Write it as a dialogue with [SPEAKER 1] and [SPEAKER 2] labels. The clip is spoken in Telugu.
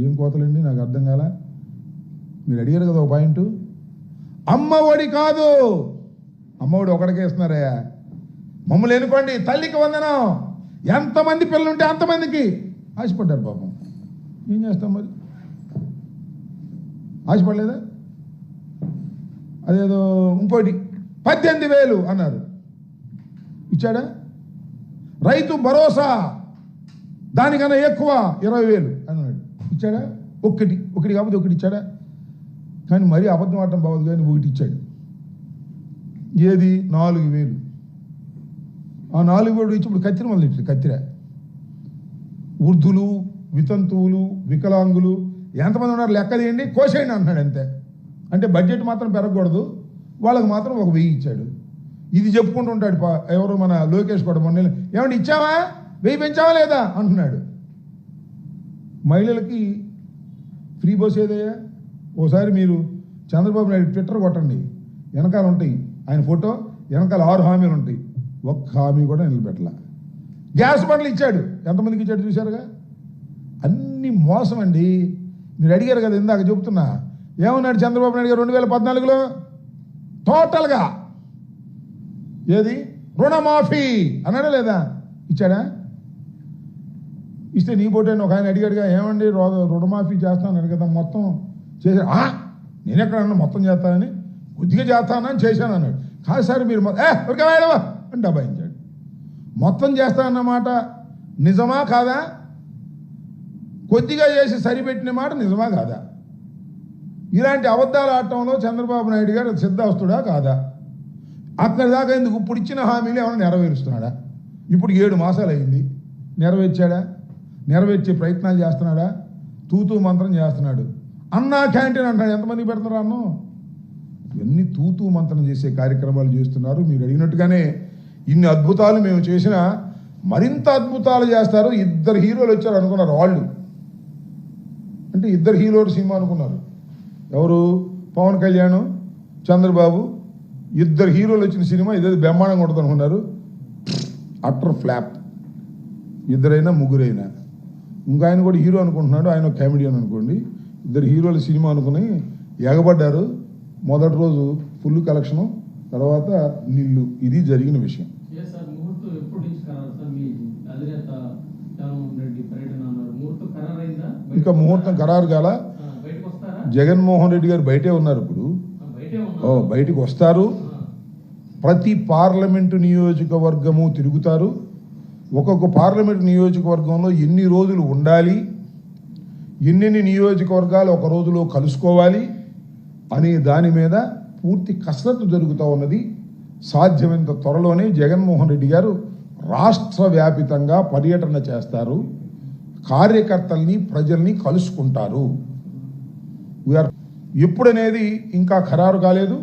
[SPEAKER 1] ఏం కోతలండి నాకు అర్థం కాల. మీరు అడిగారు కదా ఒక పాయింట్. అమ్మఒడి కాదు, అమ్మఒడి ఒకడికే ఇస్తున్నారయ్యా. మమ్మల్ని ఎన్నుకోండి, తల్లికి వందనం, ఎంతమంది పిల్లలు ఉంటే అంతమందికి ఆశపడ్డారు పాపం. ఏం చేస్తాం మరి, ఆశపడలేదా? అదేదో ఇంకోటి 18,000 అన్నారు, ఇచ్చాడా? రైతు భరోసా దానికన్నా ఎక్కువ 20,000 అన్నాడు, ఇచ్చాడా? ఒకటి కాకపోతే ఒకటి ఇచ్చాడా? కానీ మరీ అబద్ధం ఆడటం బాగోదు కానీ ఒకటి ఇచ్చాడు. ఏది? 4,000. ఆ 4,000 ఇచ్చి ఇప్పుడు కత్తిర మొదలు కత్తిర. వృద్ధులు, వితంతువులు, వికలాంగులు ఎంతమంది ఉన్నారు లెక్క తీయండి, కోసేయండి అంటున్నాడు అంతే. అంటే బడ్జెట్ మాత్రం పెరగకూడదు, వాళ్ళకి మాత్రం 1,000 ఇచ్చాడు. ఇది చెప్పుకుంటూ ఉంటాడు ఎవరు, మన లోకేష్ కూడా. మొన్న ఏమంటే ఇచ్చావా, 1,000 పెంచావా లేదా అంటున్నాడు. మహిళలకి ఫ్రీ బస్ ఏదయ్యా? ఓసారి మీరు చంద్రబాబు నాయుడు ట్విట్టర్ కొట్టండి, వెనకాల ఉంటాయి ఆయన ఫోటో, వెనకాల 6 హామీలు ఉంటాయి, ఒక్క హామీ కూడా నిలబెట్టలా. గ్యాస్ బండ్లు ఇచ్చాడు, ఎంతమందికి ఇచ్చాడు చూశారుగా? అన్ని మోసం అండి. మీరు అడిగారు కదా ఇందాక, చెబుతున్నా. ఏమన్నాడు చంద్రబాబు నాయుడు గారు 2014లో? టోటల్గా ఏది రుణమాఫీ అన్నాడా లేదా? ఇచ్చాడా? ఇస్తే నీ పోటీ ఒక ఆయన అడిగాడుగా, ఏమండి రుణమాఫీ చేస్తాను కదా, మొత్తం చేశాను. నేను ఎక్కడన్నా మొత్తం చేస్తానని, కొద్దిగా చేస్తానని చేశాను అన్నాడు. కాదు సార్ మీరు అని డబాయించాడు. మొత్తం చేస్తానన్నమాట నిజమా కాదా? కొద్దిగా చేసి సరిపెట్టిన మాట నిజమా కాదా? ఇలాంటి అబద్ధాలు ఆడటంలో చంద్రబాబు నాయుడు గారు సిద్ధవస్తుడా కాదా? అక్కడి దాకా ఎందుకు? ఇప్పుడు ఇచ్చిన హామీలు ఏమైనా నెరవేరుస్తున్నాడా? ఇప్పుడు 7 మాసాలు అయింది, నెరవేర్చాడా? నెరవేర్చే ప్రయత్నాలు చేస్తున్నాడా? తూతూ మంత్రం చేస్తున్నాడు. అన్నా క్యాంటీన్ అంటాడు, ఎంతమందికి పెడుతున్నారు అన్నం? ఇవన్నీ తూతూ మంత్రం చేసే కార్యక్రమాలు చేస్తున్నారు. మీరు అడిగినట్టుగానే ఇన్ని అద్భుతాలు మేము చేసినా మరింత అద్భుతాలు చేస్తారు. 2 హీరోలు వచ్చారు అనుకున్నారు వాళ్ళు. అంటే 2 హీరోలు సినిమా అనుకున్నారు. ఎవరు? పవన్ కళ్యాణ్, చంద్రబాబు. 2 హీరోలు వచ్చిన సినిమా ఇదే బ్రహ్మాండంగా ఉంటుంది అనుకున్నారు. Utter flop. 2 ముగ్గురైనా. ఇంకా ఆయన కూడా హీరో అనుకుంటున్నాడు, ఆయన కామెడియన్ అనుకోండి. 2 హీరోల సినిమా అనుకుని ఎగబడ్డారు. మొదటి రోజు ఫుల్ కలెక్షను, తర్వాత నిల్లు. ఇది జరిగిన విషయం. ఇంకా ముహూర్తం ఖరారు కాల. జగన్మోహన్ రెడ్డి గారు బయటే ఉన్నారు ఇప్పుడు. బయటికి వస్తారు. ప్రతి పార్లమెంటు నియోజకవర్గము తిరుగుతారు. ఒక్కొక్క పార్లమెంటు నియోజకవర్గంలో ఎన్ని రోజులు ఉండాలి, ఎన్నెన్ని నియోజకవర్గాలు ఒక రోజులో కలుసుకోవాలి అనే దాని మీద పూర్తి కసరత్తు జరుగుతూ ఉన్నది. సాధ్యమైనంత త్వరలోనే జగన్మోహన్ రెడ్డి గారు రాష్ట్ర వ్యాపితంగా పర్యటన చేస్తారు. కార్యకర్తల్ని, ప్రజల్ని కలుసుకుంటారు. ఎప్పుడనేది ఇంకా ఖరారు కాలేదు.